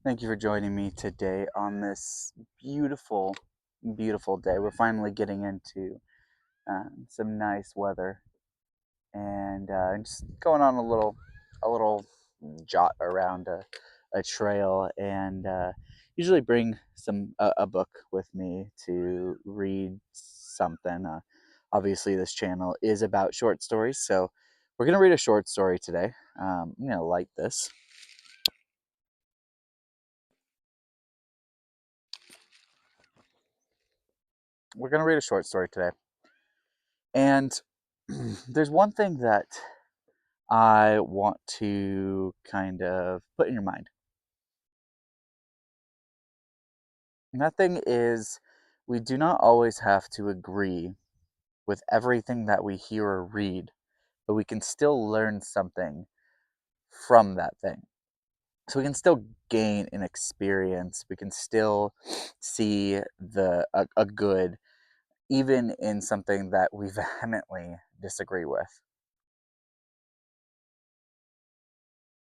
Thank you for joining me today on this beautiful, beautiful day. We're finally getting into some nice weather and just going on a little jot around a trail and usually bring a book with me to read something. Obviously, this channel is about short stories, so we're gonna read a short story today. I'm gonna light this. We're gonna read a short story today. And there's one thing that I want to kind of put in your mind. And that thing is, we do not always have to agree with everything that we hear or read, but we can still learn something from that thing. So we can still gain an experience. We can still see a good, even in something that we vehemently disagree with.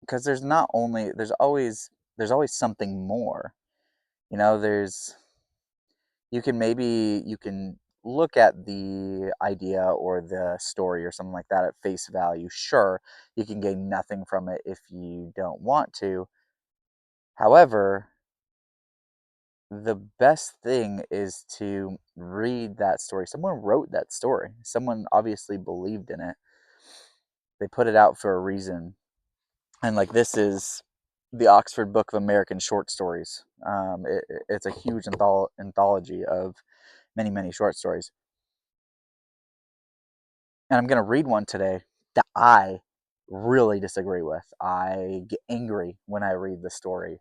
Because there's always something more. There's you can look at the idea or the story or something like that at face value. Sure, you can gain nothing from it if you don't want to. However, the best thing is to read that story. Someone wrote that story. Someone obviously believed in it. They put it out for a reason. And like, this is the Oxford Book of American Short Stories. It's a huge anthology of many, many short stories. And I'm going to read one today that I really disagree with. I get angry when I read the story.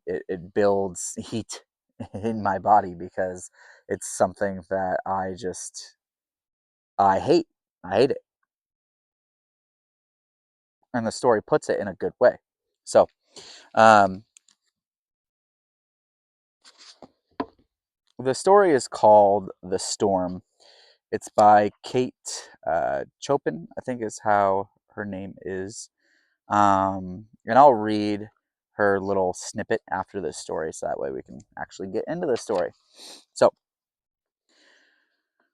It builds heat in my body because it's something that I hate. I hate it. And the story puts it in a good way. So, um, the story is called The Storm. It's by Kate Chopin, I think is how her name is. And I'll read her little snippet after this story so that way we can actually get into the story. So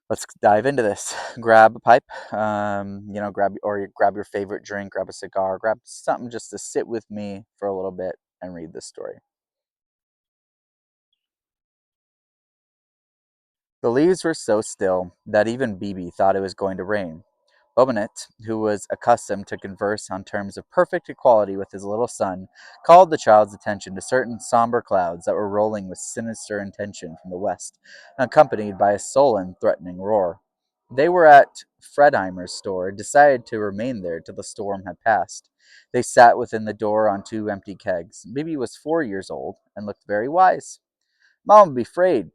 let's dive into this. Grab a pipe, grab your favorite drink, grab a cigar, grab something just to sit with me for a little bit and read this story. The leaves were so still that even Bibi thought it was going to rain. Bobinette, who was accustomed to converse on terms of perfect equality with his little son, called the child's attention to certain somber clouds that were rolling with sinister intention from the west, accompanied by a sullen, threatening roar. They were at Fredheimer's store, and decided to remain there till the storm had passed. They sat within the door on two empty kegs. Bibi was 4 years old and looked very wise. Mama'll be afraid.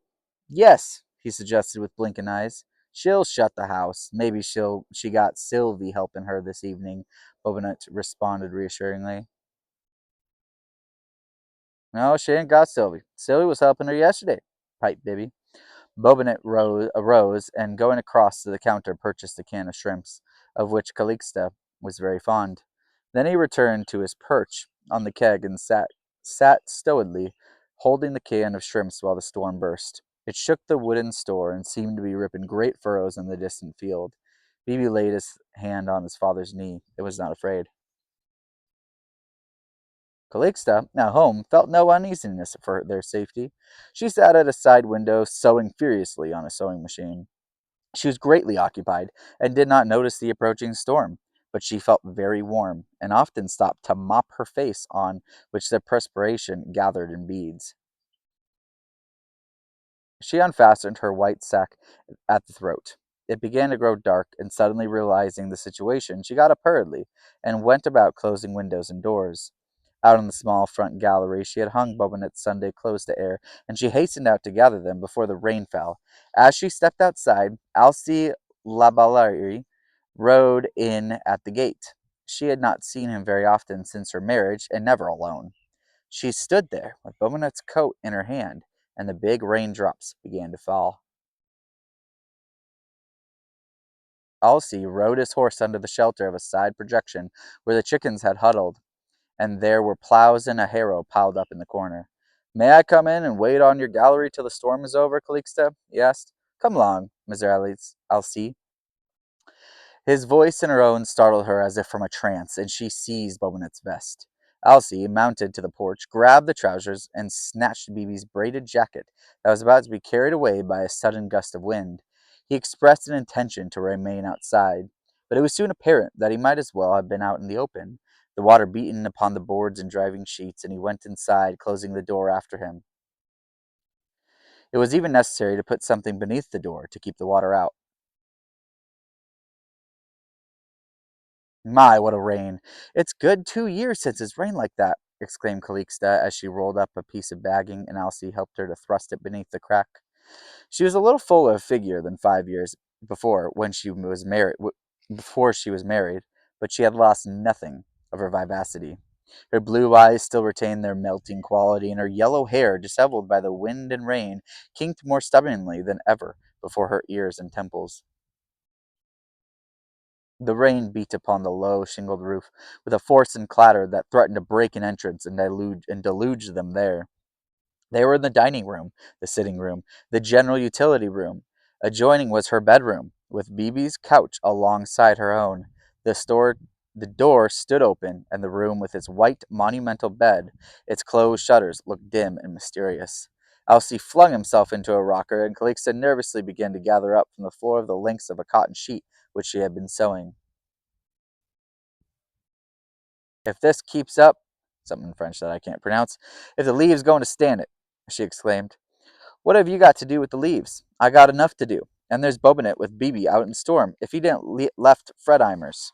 Yes, he suggested with blinking eyes. She'll shut the house. Maybe she got Sylvie helping her this evening, Bobinette responded reassuringly. No, she ain't got Sylvie. Sylvie was helping her yesterday, piped Bibby. Bobinette arose and going across to the counter purchased a can of shrimps, of which Calixta was very fond. Then he returned to his perch on the keg and sat stolidly, holding the can of shrimps while the storm burst. It shook the wooden store and seemed to be ripping great furrows in the distant field. Bibi laid his hand on his father's knee. It was not afraid. Calixta, now home, felt no uneasiness for their safety. She sat at a side window, sewing furiously on a sewing machine. She was greatly occupied and did not notice the approaching storm, but she felt very warm and often stopped to mop her face, on which the perspiration gathered in beads. She unfastened her white sack at the throat. It began to grow dark, and suddenly realizing the situation, she got up hurriedly and went about closing windows and doors. Out on the small front gallery, she had hung Bobinette's Sunday clothes to air, and she hastened out to gather them before the rain fell. As she stepped outside, Alcée Laballerie rode in at the gate. She had not seen him very often since her marriage, and never alone. She stood there with Bobinette's coat in her hand, and the big raindrops began to fall. Alcée rode his horse under the shelter of a side projection where the chickens had huddled, and there were plows and a harrow piled up in the corner. May I come in and wait on your gallery till the storm is over, Calixta? He asked. Come along, Mrs. Alcée. His voice and her own startled her as if from a trance, and she seized Bobinet's vest. Elsie mounted to the porch, grabbed the trousers, and snatched Bibi's braided jacket that was about to be carried away by a sudden gust of wind. He expressed an intention to remain outside, but it was soon apparent that he might as well have been out in the open, the water beaten upon the boards and driving sheets, and he went inside, closing the door after him. It was even necessary to put something beneath the door to keep the water out. My, what a rain! It's good 2 years since it's rained like that, exclaimed Calixta as she rolled up a piece of bagging and Elsie helped her to thrust it beneath the crack. She was a little fuller of figure than 5 years before when she was married before she was married, but she had lost nothing of her vivacity. Her blue eyes still retained their melting quality, and her yellow hair, disheveled by the wind and rain, kinked more stubbornly than ever before her ears and temples. The rain beat upon the low, shingled roof with a force and clatter that threatened to break an entrance and deluge them there. They were in the dining room, the sitting room, the general utility room. Adjoining was her bedroom, with Bibi's couch alongside her own. The, store, the door stood open, and the room, with its white, monumental bed, its closed shutters, looked dim and mysterious. Elsie flung himself into a rocker, and Calixta nervously began to gather up from the floor the lengths of a cotton sheet which she had been sewing. If this keeps up, something in French that I can't pronounce, if the leaves going to stand it, she exclaimed. What have you got to do with the leaves? I got enough to do. And there's Bobinet with Bibi out in storm, if he didn't left Fredheimers.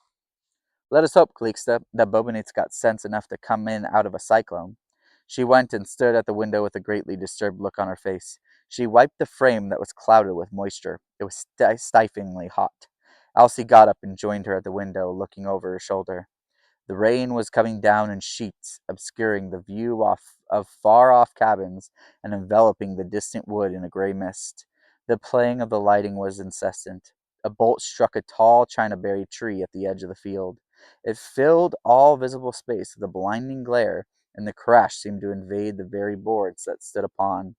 Let us hope, Calixta, that Bobinet's got sense enough to come in out of a cyclone. She went and stood at the window with a greatly disturbed look on her face. She wiped the frame that was clouded with moisture. It was stiflingly hot. Elsie got up and joined her at the window, looking over her shoulder. The rain was coming down in sheets, obscuring the view of far-off cabins and enveloping the distant wood in a gray mist. The playing of the lighting was incessant. A bolt struck a tall chinaberry tree at the edge of the field. It filled all visible space with a blinding glare, and the crash seemed to invade the very boards that stood upon.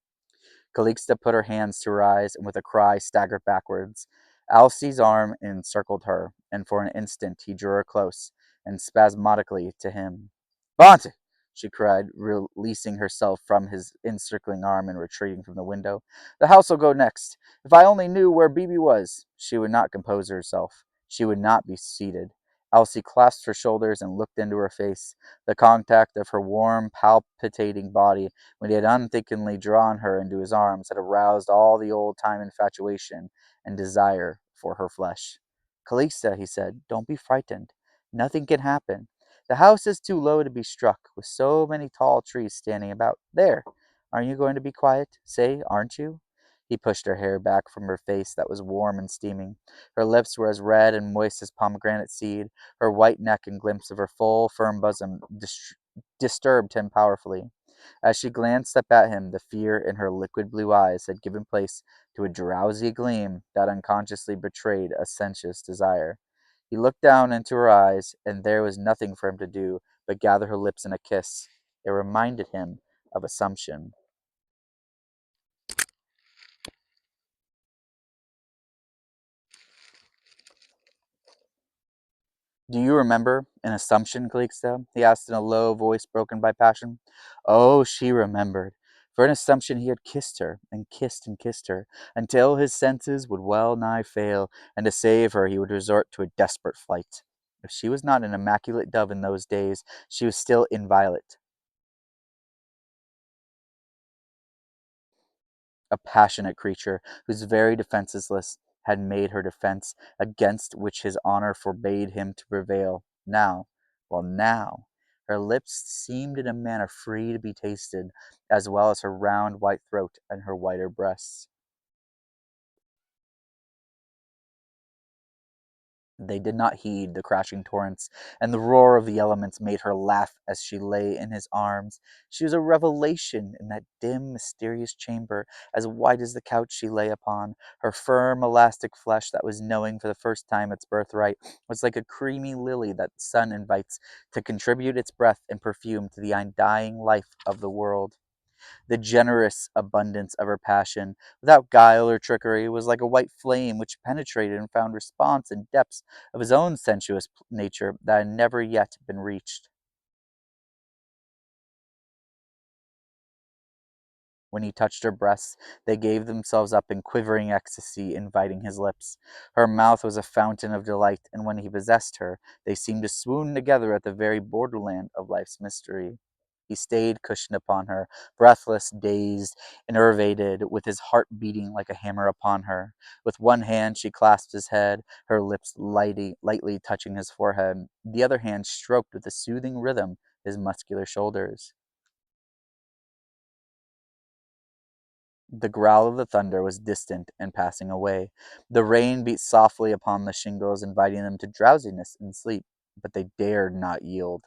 Calixta put her hands to her eyes and with a cry staggered backwards. Elsie's arm encircled her, and for an instant he drew her close and spasmodically to him. Bonte! She cried, releasing herself from his encircling arm and retreating from the window. The house will go next. If I only knew where Bibi was. She would not compose herself. She would not be seated. Elsie clasped her shoulders and looked into her face. The contact of her warm, palpitating body when he had unthinkingly drawn her into his arms had aroused all the old-time infatuation and desire for her flesh. Calixta, he said, don't be frightened. Nothing can happen. The house is too low to be struck, with so many tall trees standing about. There! Aren't you going to be quiet? Say, aren't you? He pushed her hair back from her face that was warm and steaming. Her lips were as red and moist as pomegranate seed. Her white neck and glimpse of her full, firm bosom disturbed him powerfully. As she glanced up at him, the fear in her liquid blue eyes had given place to a drowsy gleam that unconsciously betrayed a sensuous desire. He looked down into her eyes, and there was nothing for him to do but gather her lips in a kiss. It reminded him of Assumption. Do you remember an Assumption, Calixta? He asked in a low voice broken by passion. Oh, she remembered. For an Assumption he had kissed her, and kissed her, until his senses would well nigh fail, and to save her he would resort to a desperate flight. If she was not an immaculate dove in those days, she was still inviolate, a passionate creature whose very defenselessness had made her defense, against which his honor forbade him to prevail. Now, her lips seemed in a manner free to be tasted, as well as her round white throat and her whiter breasts. They did not heed the crashing torrents, and the roar of the elements made her laugh as she lay in his arms. She was a revelation in that dim, mysterious chamber, as white as the couch she lay upon. Her firm, elastic flesh, that was knowing for the first time its birthright, was like a creamy lily that the sun invites to contribute its breath and perfume to the undying life of the world. The generous abundance of her passion, without guile or trickery, was like a white flame which penetrated and found response in depths of his own sensuous nature that had never yet been reached. When he touched her breasts, they gave themselves up in quivering ecstasy, inviting his lips. Her mouth was a fountain of delight, and when he possessed her, they seemed to swoon together at the very borderland of life's mystery. He stayed cushioned upon her, breathless, dazed, enervated, with his heart beating like a hammer upon her. With one hand she clasped his head, her lips lightly touching his forehead. The other hand stroked with a soothing rhythm his muscular shoulders. The growl of the thunder was distant and passing away. The rain beat softly upon the shingles, inviting them to drowsiness and sleep, but they dared not yield.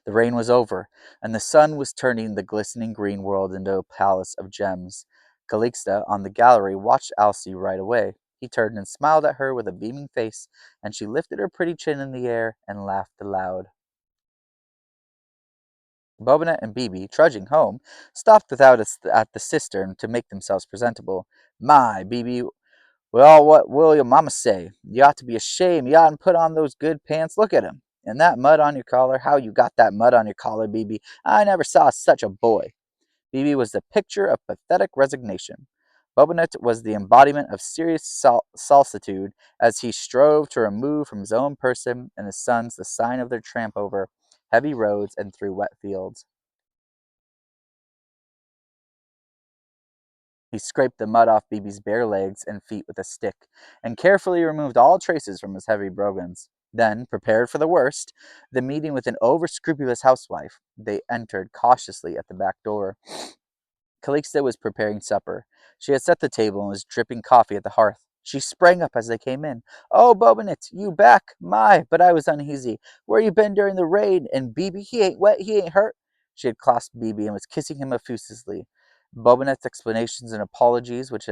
The rain was over, and the sun was turning the glistening green world into a palace of gems. Calixta, on the gallery, watched Alcée ride away. He turned and smiled at her with a beaming face, and she lifted her pretty chin in the air and laughed aloud. Bobinette and Bibi, trudging home, stopped without at the cistern to make themselves presentable. My, Bibi, well, what will your mamma say? You ought to be ashamed. You oughtn't put on those good pants. Look at him. And that mud on your collar. How you got that mud on your collar, Bibi? I never saw such a boy. Bibi was the picture of pathetic resignation. Bobinette was the embodiment of serious solicitude as he strove to remove from his own person and his sons the sign of their tramp over heavy roads and through wet fields. He scraped the mud off Bibi's bare legs and feet with a stick, and carefully removed all traces from his heavy brogans. Then, prepared for the worst, the meeting with an over-scrupulous housewife, they entered cautiously at the back door. Calixta was preparing supper. She had set the table and was dripping coffee at the hearth. She sprang up as they came in. "Oh, Bobinette, you back? My, but I was uneasy. Where you been during the rain? And Bibi, he ain't wet, he ain't hurt." She had clasped Bibi and was kissing him effusively. Bobinette's explanations and apologies, which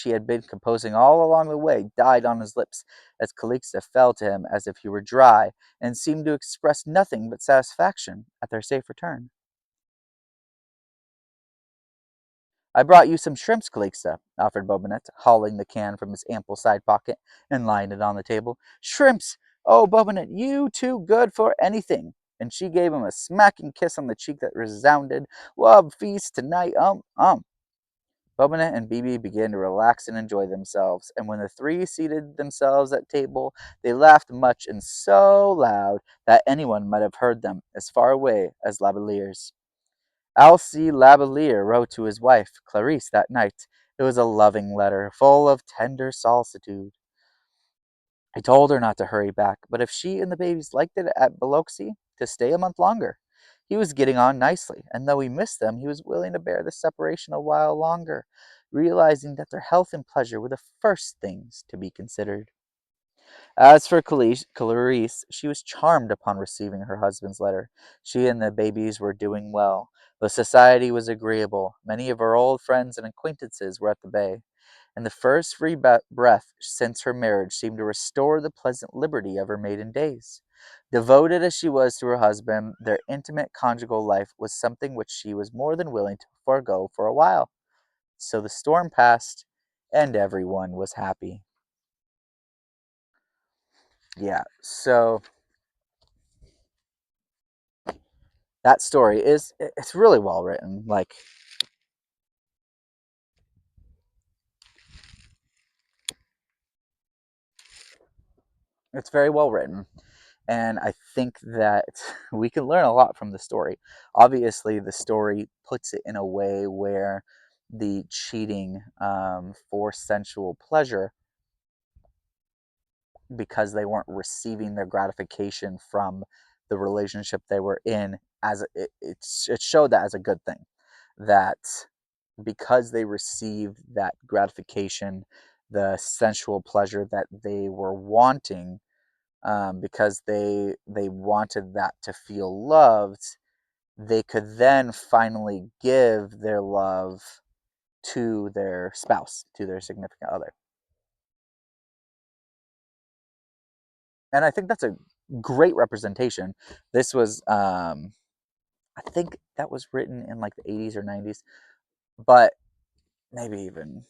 he had been composing all along the way, died on his lips as Calixta fell to him as if he were dry, and seemed to express nothing but satisfaction at their safe return. "I brought you some shrimps, Calixta," offered Bobinette, hauling the can from his ample side pocket and laying it on the table. "Shrimps! Oh, Bobinette, you too good for anything!" And she gave him a smacking kiss on the cheek that resounded. "Love feast tonight, Bobinette and Bibi began to relax and enjoy themselves, and when the three seated themselves at table, they laughed much and so loud that anyone might have heard them as far away as La Bellaire's. Alcée Labelliere wrote to his wife, Clarisse, that night. It was a loving letter, full of tender solicitude. He told her not to hurry back, but if she and the babies liked it at Biloxi, to stay a month longer. He was getting on nicely, and though he missed them, he was willing to bear the separation a while longer, realizing that their health and pleasure were the first things to be considered. As for Clarice, she was charmed upon receiving her husband's letter. She and the babies were doing well. The society was agreeable. Many of her old friends and acquaintances were at the bay, and the first free breath since her marriage seemed to restore the pleasant liberty of her maiden days. Devoted as she was to her husband, their intimate conjugal life was something which she was more than willing to forego for a while. So the storm passed, and everyone was happy. Yeah, so that story it's really well written. Like, it's very well written, and I think that we can learn a lot from the story. Obviously, the story puts it in a way where the cheating for sensual pleasure, because they weren't receiving their gratification from the relationship they were in, it showed that as a good thing, that because they received that gratification the sensual pleasure that they were wanting, because they wanted that to feel loved, they could then finally give their love to their spouse, to their significant other. And I think that's a great representation. This was, I think that was written in like the 80s or 90s, but maybe even,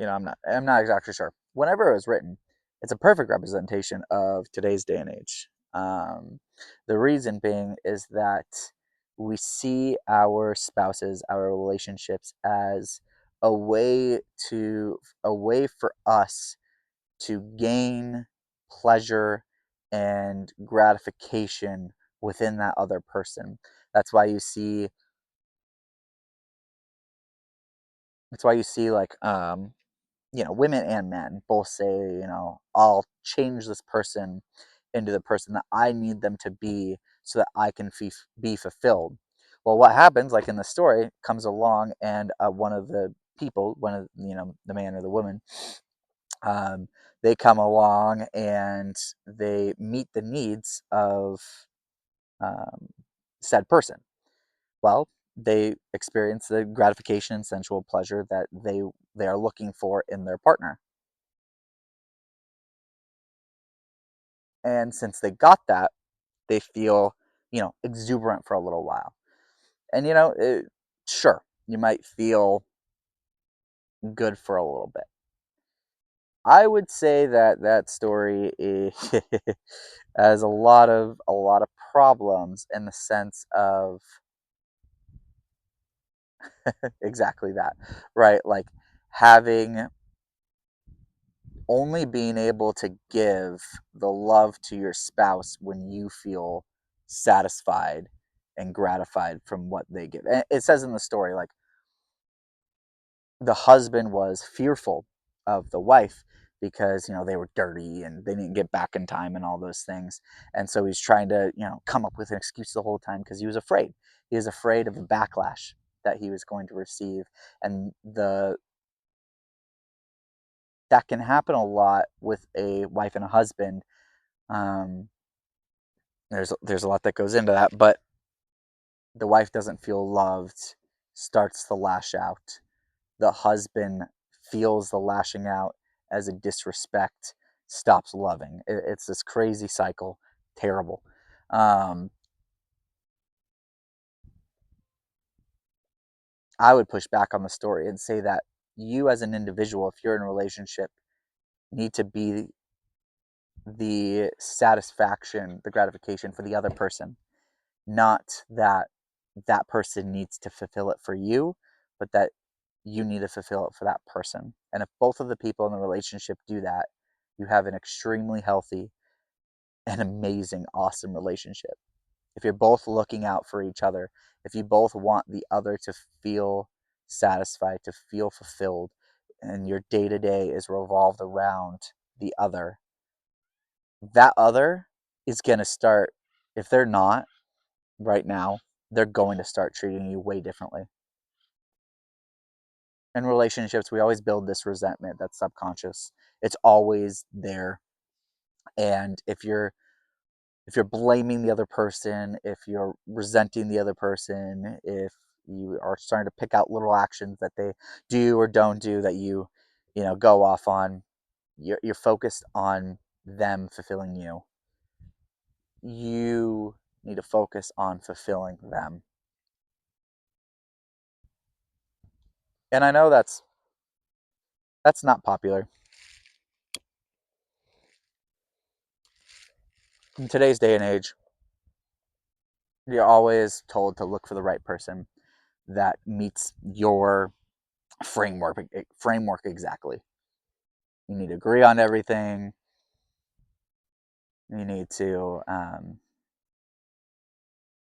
I'm not exactly sure. Whenever it was written, it's a perfect representation of today's day and age. The reason being is that we see our spouses, our relationships as a way a way for us to gain pleasure and gratification within that other person. That's why you see that's why you see like women and men both say, I'll change this person into the person that I need them to be so that I can be fulfilled. Well, what happens, like in the story, comes along and one of the people, one of, the man or the woman, um, they come along and they meet the needs of um, said person. Well, they experience the gratification and sensual pleasure that they are looking for in their partner. And since they got that, they feel, exuberant for a little while. And, sure, you might feel good for a little bit. I would say that that story has a lot of problems in the sense of exactly that, right? Like having only being able to give the love to your spouse when you feel satisfied and gratified from what they give. And it says in the story, like, the husband was fearful of the wife because they were dirty and they didn't get back in time and all those things, and so he's trying to come up with an excuse the whole time because he was afraid of the backlash that he was going to receive. And the that can happen a lot with a wife and a husband. um, there's a lot that goes into that, but the wife doesn't feel loved, starts to lash out. The husband feels the lashing out as a disrespect, stops loving. It's this crazy cycle. Terrible. Um, I would push back on the story and say that you, as an individual, if you're in a relationship, need to be the satisfaction, the gratification for the other person, not that that person needs to fulfill it for you, but that you need to fulfill it for that person. And if both of the people in the relationship do that, you have an extremely healthy and amazing, awesome relationship. If you're both looking out for each other, if you both want the other to feel satisfied, to feel fulfilled, and your day to day is revolved around the other, that other is going to start, if they're not right now, they're going to start treating you way differently. In relationships, we always build this resentment that's subconscious. It's always there. And if you're blaming the other person, if you're resenting the other person, if you are starting to pick out little actions that they do or don't do that go off on, you're focused on them fulfilling you. You need to focus on fulfilling them. And I know that's not popular. In today's day and age, you're always told to look for the right person that meets your framework exactly. You need to agree on everything. You need to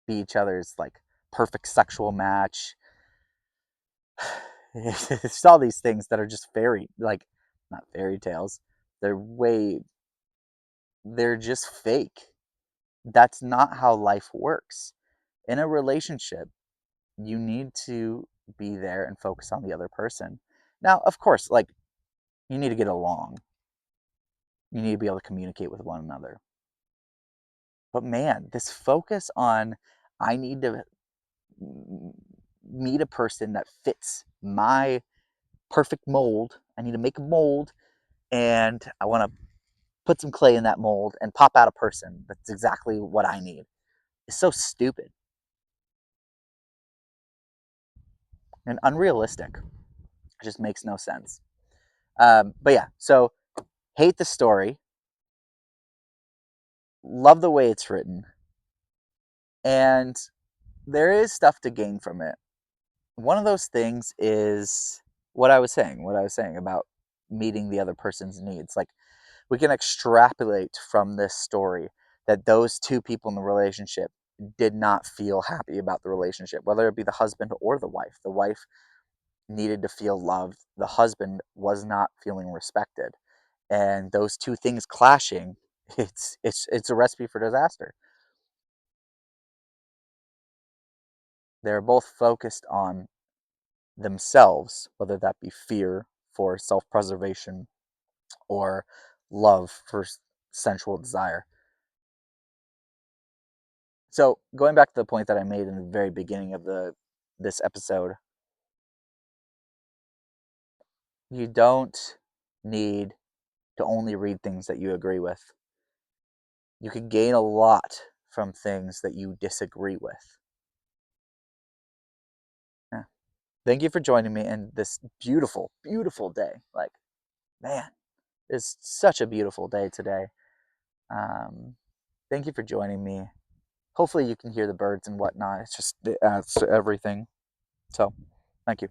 be each other's like perfect sexual match. It's all these things that are just not fairy tales. They're way they're just fake. That's not how life works. In a relationship, you need to be there and focus on the other person. Now, of course, like, You need to get along. You need to be able to communicate with one another. But man, this focus on I need to meet a person that fits my perfect mold. I need to make a mold and I want to put some clay in that mold and pop out a person that's exactly what I need. It's so stupid and unrealistic. It just makes no sense. But yeah, so hate the story, love the way it's written, and there is stuff to gain from it. One of those things is what I was saying about meeting the other person's needs. Like, we can extrapolate from this story that those two people in the relationship did not feel happy about the relationship, whether it be the husband or the wife. The wife needed to feel loved, the husband was not feeling respected. And those two things clashing, it's a recipe for disaster. They're both focused on themselves, whether that be fear for self-preservation or love for sensual desire. So going back to the point that I made in the very beginning of the this episode, you don't need to only read things that you agree with. You can gain a lot from things that you disagree with. Yeah. Thank you for joining me in this beautiful, beautiful day. Like, man, it's such a beautiful day today. Um, Thank you for joining me. Hopefully, you can hear the birds and whatnot. It adds to everything. So, thank you.